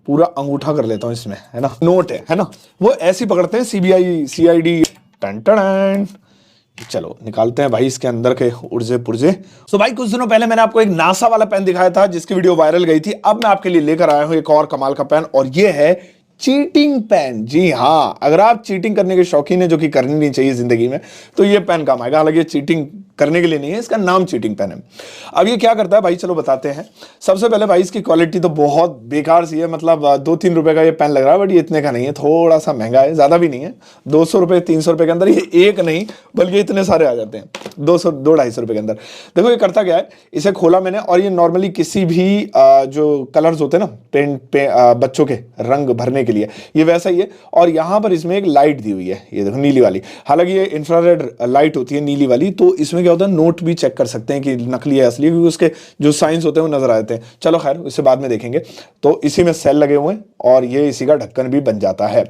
पूरा अंगूठा कर लेता हूं इसमें, है ना। नोट है ना, वो ऐसी पकड़ते हैं सीबीआई सीआईडी। Ton ton. चलो निकालते हैं भाई इसके अंदर के उर्जे पुर्जे। तो भाई कुछ दिनों पहले मैंने आपको एक नासा वाला पेन दिखाया था जिसकी वीडियो वायरल गई थी। अब मैं आपके लिए लेकर आया हूं एक और कमाल का पेन, और ये है चीटिंग पेन। जी हाँ, अगर आप चीटिंग करने के शौकीन है, जो कि करनी नहीं चाहिए जिंदगी में, तो ये पेन काम आएगा। हालांकि चीटिंग करने के लिए नहीं है, इसका नाम चीटिंग पेन है। अब ये क्या करता है भाई, चलो बताते हैं। सबसे पहले भाई इसकी क्वालिटी तो बहुत बेकार सी है, मतलब 2-3 रुपए का ये पेन लग रहा है, बट ये इतने का नहीं है, थोड़ा सा महंगा है, ज्यादा भी नहीं है। 200 रुपए 300 रुपए के अंदर ये एक नहीं बल्कि इतने सारे आ जाते हैं 200-250 रुपए के अंदर। देखो ये करता क्या है, इसे खोला मैंने, और ये नॉर्मली किसी भी जो कलर्स होते हैं ना पेंट पे बच्चों के रंग भरने के लिए, ये वैसा ही है। और यहाँ पर इसमें एक लाइट दी हुई है, ये देखो नीली वाली। हालांकि ये इंफ्रारेड लाइट होती है नीली वाली, तो इसमें क्या होता है, नोट भी चेक कर सकते हैं कि नकली है असली, क्योंकि उसके जो साइंस होते हैं वो नजर आ जाते हैं। चलो खैर उससे बाद में देखेंगे। तो इसी में सेल लगे हुए हैं और ये इसी का ढक्कन भी बन जाता है।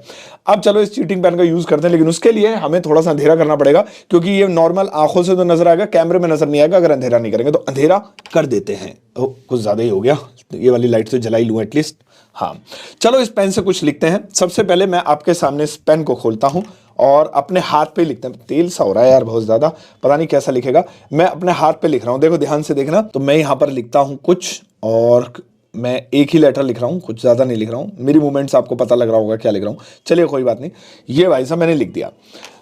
अब चलो इस चीटिंग पेन का यूज करते हैं, लेकिन उसके लिए हमें थोड़ा सा अंधेरा करना पड़ेगा, क्योंकि ये नॉर्मल आंखों से तो नजर आएगा, कैमरे में नजर नहीं आएगा अगर अंधेरा नहीं करेंगे। तो अंधेरा कर देते हैं। कुछ ज्यादा ही हो गया, ये वाली लाइट तो जला ही लूं एटलीस्ट। हाँ चलो इस पेन से कुछ लिखते हैं। सबसे पहले मैं आपके सामने इस पेन को खोलता हूं और अपने हाथ पे लिखते हैं। तेल सा हो रहा है यार बहुत ज्यादा, पता नहीं कैसा लिखेगा। मैं अपने हाथ पे लिख रहा हूं, देखो ध्यान से देखना। तो मैं यहां पर लिखता हूं कुछ, और मैं एक ही लेटर लिख रहा हूं, कुछ ज्यादा नहीं लिख रहा हूं। मेरी मूवमेंट्स आपको पता लग रहा होगा क्या लिख रहा हूं। चलिए कोई बात नहीं, ये भाई साहब मैंने लिख दिया।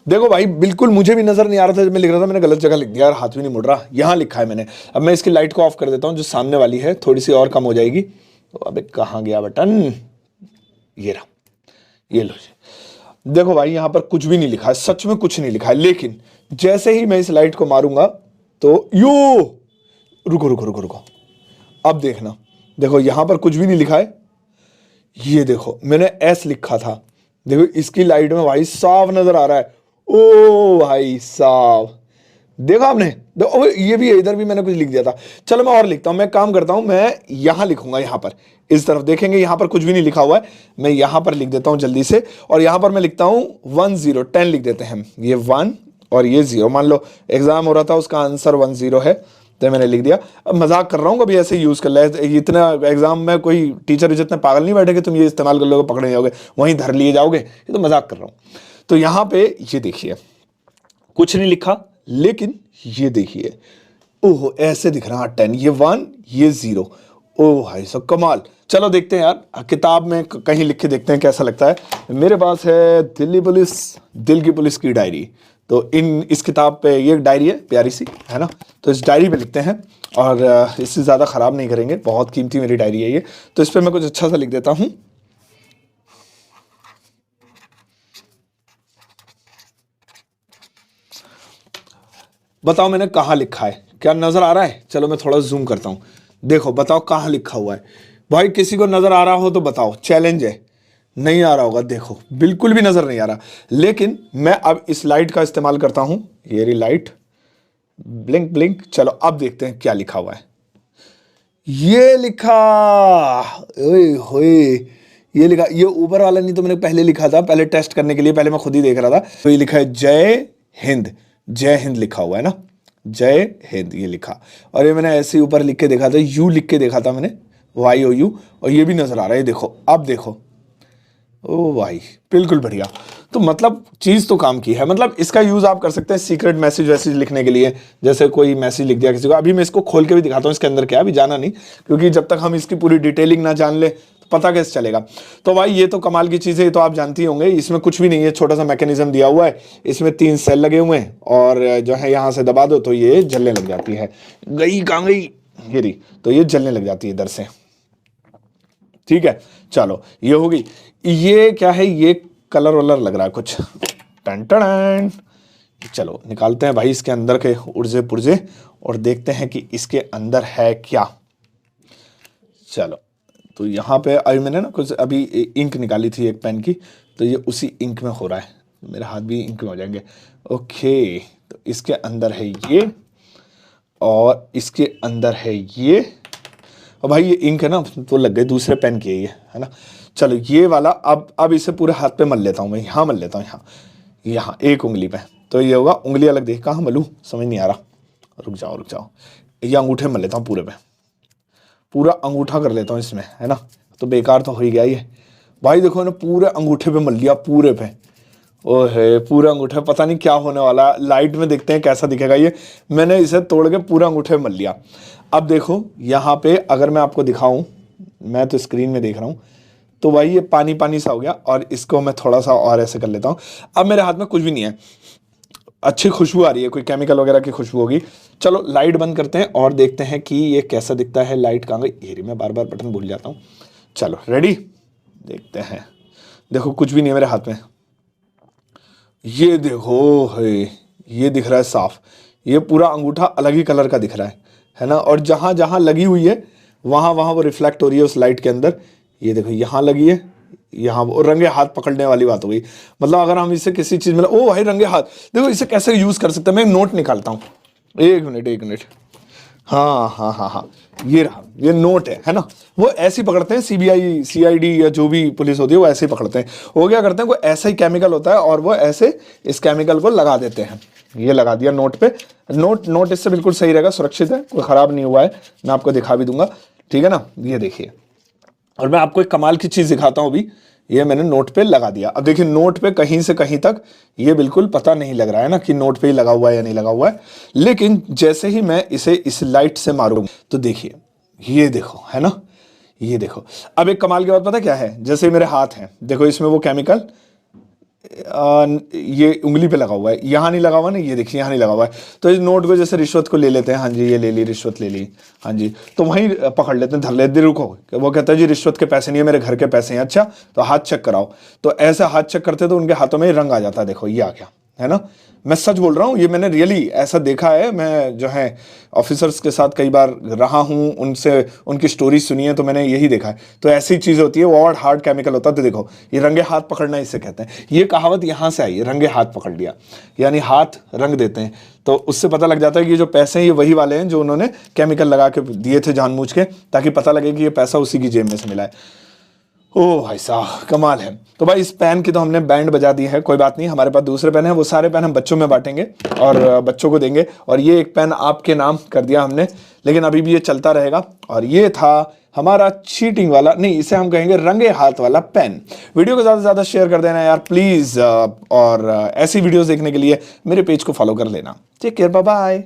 देखो भाई बिल्कुल मुझे भी नजर नहीं आ रहा था जब मैं लिख रहा था, मैंने गलत जगह लिख दिया यार, हाथ भी नहीं मुड़ रहा। यहां लिखा है मैंने। अब मैं इसकी लाइट को ऑफ कर देता हूं, जो सामने वाली है थोड़ी सी और कम हो जाएगी। तो अबे कहां गया बटन, ये रहा, ये लो जी। देखो भाई यहां पर कुछ भी नहीं लिखा है, सच में कुछ नहीं लिखा है। लेकिन जैसे ही मैं इस लाइट को मारूंगा तो यो, रुको रुको रुको रुको, अब देखना। देखो यहां पर कुछ भी नहीं लिखा है। ये देखो मैंने एस लिखा था, देखो इसकी लाइट में भाई साफ नजर आ रहा है। ओ भाई साहब देखो आपने, देखो ये भी है, इधर भी मैंने कुछ लिख दिया था। चलो मैं और लिखता हूं, मैं काम करता हूं, मैं यहां लिखूंगा। यहां पर इस तरफ देखेंगे, यहां पर कुछ भी नहीं लिखा हुआ है। मैं यहां पर लिख देता हूं जल्दी से, और यहां पर मैं लिखता हूं 10 लिख देते हैं। ये 1 और ये 0, मान लो एग्जाम हो रहा था उसका आंसर 10 है, तो मैंने लिख दिया। अब मजाक कर रहा हूँ, कभी ऐसे यूज कर ले। इतना एग्जाम में कोई टीचर जितने पागल नहीं बैठे कि तुम ये इस्तेमाल कर लोगे, पकड़े जाओगे, वहीं धर लिए जाओगे। ये तो मजाक कर रहा हूँ। तो यहाँ पे ये देखिए कुछ नहीं लिखा, लेकिन ये देखिए ओह ऐसे दिख रहा है 10, ये 1 ये 0। ओह भाई सब कमाल। चलो देखते हैं यार, किताब में कहीं लिख के देखते हैं कैसा लगता है। मेरे पास है दिल्ली पुलिस, दिल की पुलिस की डायरी। तो इस किताब पे, ये डायरी है प्यारी सी, है ना। तो इस डायरी पे लिखते हैं, और इससे ज़्यादा ख़राब नहीं करेंगे, बहुत कीमती मेरी डायरी है ये। तो इस पर मैं कुछ अच्छा सा लिख देता हूँ। बताओ मैंने कहाँ लिखा है, क्या नज़र आ रहा है? चलो मैं थोड़ा जूम करता हूँ, देखो बताओ कहाँ लिखा हुआ है। भाई किसी को नज़र आ रहा हो तो बताओ, चैलेंज है। नहीं आ रहा होगा, देखो बिल्कुल भी नज़र नहीं आ रहा। लेकिन मैं अब इस लाइट का इस्तेमाल करता हूँ, ये रही लाइट, ब्लिंक ब्लिंक। चलो अब देखते हैं क्या लिखा हुआ है। ये लिखा, ओए होए, ये लिखा, ये ऊपर वाला नहीं तो मैंने पहले लिखा था, पहले टेस्ट करने के लिए, पहले मैं खुद ही देख रहा था। तो ये लिखा है जय हिंद, जय हिंद लिखा हुआ है ना, जय हिंद ये लिखा। और ये मैंने ऐसे ही ऊपर लिख के देखा था, यू लिख के देखा था मैंने, YOU, और ये भी नजर आ रहा है। देखो अब देखो, ओ भाई बिल्कुल बढ़िया। तो मतलब चीज तो काम की है। मतलब इसका यूज आप कर सकते हैं सीक्रेट मैसेज वैसेज लिखने के लिए, जैसे कोई मैसेज लिख दिया किसी को। अभी मैं इसको खोल के भी दिखाता हूँ इसके अंदर क्या है, अभी जाना नहीं, क्योंकि जब तक हम इसकी पूरी डिटेलिंग ना जान ले तो पता कैसे चलेगा। तो भाई ये तो कमाल की चीज है, ये तो आप जानती होंगे। इसमें कुछ भी नहीं है, छोटा सा मैकेनिज्म दिया हुआ है, इसमें 3 सेल लगे हुए हैं, और जो है यहाँ से दबा दो तो ये जलने लग जाती है। गई कहाँ गई, ये रही, तो ये जलने लग जाती है इधर से। ठीक है चलो ये होगी। ये क्या है, ये कलर वलर लग रहा है कुछ, टन टन। चलो निकालते हैं भाई इसके अंदर के उर्जे पुर्जे, और देखते हैं कि इसके अंदर है क्या। चलो तो यहाँ पे अभी मैंने ना कुछ अभी इंक निकाली थी एक पेन की, तो ये उसी इंक में हो रहा है। मेरे हाथ भी इंक में हो जाएंगे। ओके तो इसके अंदर है ये, और इसके अंदर है ये। और भाई ये इंक है ना, तो लग गए दूसरे पेन की है ना। चलो ये वाला अब इसे पूरे हाथ पे मल लेता हूँ मैं। यहाँ मल लेता हूँ, यहाँ एक उंगली पे, तो ये होगा। उंगली अलग देख, कहाँ मलूँ समझ नहीं आ रहा, रुक जाओ। ये अंगूठे मल लेता हूँ पूरे पे, पूरा अंगूठा कर लेता हूँ इसमें, है ना। तो बेकार तो हो ही गया ये भाई। देखो ना पूरे अंगूठे पे मल लिया, पूरे पे। ओहे पूरा अंगूठा, पता नहीं क्या होने वाला। लाइट में देखते हैं कैसा दिखेगा ये। मैंने इसे तोड़ के पूरा अंगूठे में मल लिया। अब देखो यहाँ पे अगर मैं आपको दिखाऊं, मैं तो स्क्रीन में देख रहा हूँ, तो भाई ये पानी पानी सा हो गया। और इसको मैं थोड़ा सा और ऐसे कर लेता हूँ। अब मेरे हाथ में कुछ भी नहीं है, अच्छी खुशबू आ रही है, कोई केमिकल वगैरह की खुशबू होगी। चलो लाइट बंद करते हैं और देखते हैं कि ये कैसा दिखता है। लाइट कहाँ गई, ये मैं बार बार बटन भूल जाता हूँ। चलो रेडी, देखते हैं। देखो कुछ भी नहीं है मेरे हाथ में। ये देखो है, ये दिख रहा है साफ। ये पूरा अंगूठा अलग ही कलर का दिख रहा है ना। और जहां जहां लगी हुई है वहां वहां वो रिफ्लेक्ट हो रही है उस लाइट के अंदर। ये देखो यहाँ लगी है, यहाँ वो रंगे हाथ पकड़ने वाली बात हो गई। मतलब अगर हम इसे किसी चीज में, ओ भाई रंगे हाथ, देखो इसे कैसे यूज कर सकते हैं। मैं नोट निकालता हूँ, एक मिनट। हाँ हाँ हाँ हाँ, ये रहा, ये नोट है ना। वो ऐसे ही पकड़ते हैं, सीबीआई सीआईडी या जो भी पुलिस होती है वो ऐसे ही पकड़ते हैं। वो क्या करते हैं, कोई ऐसा ही केमिकल होता है और वो ऐसे इस केमिकल को लगा देते हैं। ये लगा दिया नोट पे। नोट इससे बिल्कुल सही रहेगा, सुरक्षित है, कोई खराब नहीं हुआ है। मैं आपको दिखा भी दूंगा, ठीक है ना। ये देखिए, और मैं आपको एक कमाल की चीज दिखाता हूं अभी। ये मैंने नोट पे लगा दिया। अब देखिए नोट पे कहीं से कहीं तक ये बिल्कुल पता नहीं लग रहा है ना कि नोट पे ही लगा हुआ है या नहीं लगा हुआ है। लेकिन जैसे ही मैं इसे इस लाइट से मारूंगा तो देखिए, ये देखो है ना, ये देखो। अब एक कमाल की बात पता क्या है, जैसे मेरे हाथ हैं, देखो इसमें वो केमिकल ये उंगली पे लगा हुआ है, यहाँ नहीं लगा हुआ ना, ये देखिए यहाँ नहीं लगा हुआ है। तो इस नोट को जैसे रिश्वत को ले लेते हैं, हाँ जी ये ले ली, रिश्वत ले ली, हाँ जी, तो वहीं पकड़ लेते हैं, धर लेते, रुको। वो कहता है जी रिश्वत के पैसे नहीं है, मेरे घर के पैसे हैं। अच्छा तो हाथ चेक कराओ। तो ऐसा हाथ चेक करते तो उनके हाथों में रंग आ जाता है। देखो ये आ गया, है ना। मैं सच बोल रहा हूँ, ये मैंने रियली ऐसा देखा है। मैं जो है ऑफिसर्स के साथ कई बार रहा हूँ, उनसे उनकी स्टोरी सुनी है, तो मैंने यही देखा है। तो ऐसी चीज़ होती है, वो और हार्ड केमिकल होता है। तो देखो ये रंगे हाथ पकड़ना इसे कहते हैं। ये कहावत यहाँ से आई है, रंगे हाथ पकड़ लिया, यानी हाथ रंग देते हैं। तो उससे पता लग जाता है कि ये जो पैसे हैं ये वही वाले हैं जो उन्होंने केमिकल लगा के दिए थे जानबूझ के, ताकि पता लगे कि ये पैसा उसी की जेब में से मिला है। ओ भाई साहब कमाल है। तो भाई इस पेन की तो हमने बैंड बजा दी है, कोई बात नहीं, हमारे पास दूसरे पेन है। वो सारे पेन हम बच्चों में बांटेंगे और बच्चों को देंगे। और ये एक पेन आपके नाम कर दिया हमने, लेकिन अभी भी ये चलता रहेगा। और ये था हमारा चीटिंग वाला, नहीं इसे हम कहेंगे रंगे हाथ वाला पेन। वीडियो को ज़्यादा से ज़्यादा शेयर कर देना यार प्लीज़। और ऐसी वीडियोज़ देखने के लिए मेरे पेज को फॉलो कर लेना। Take care, bye bye.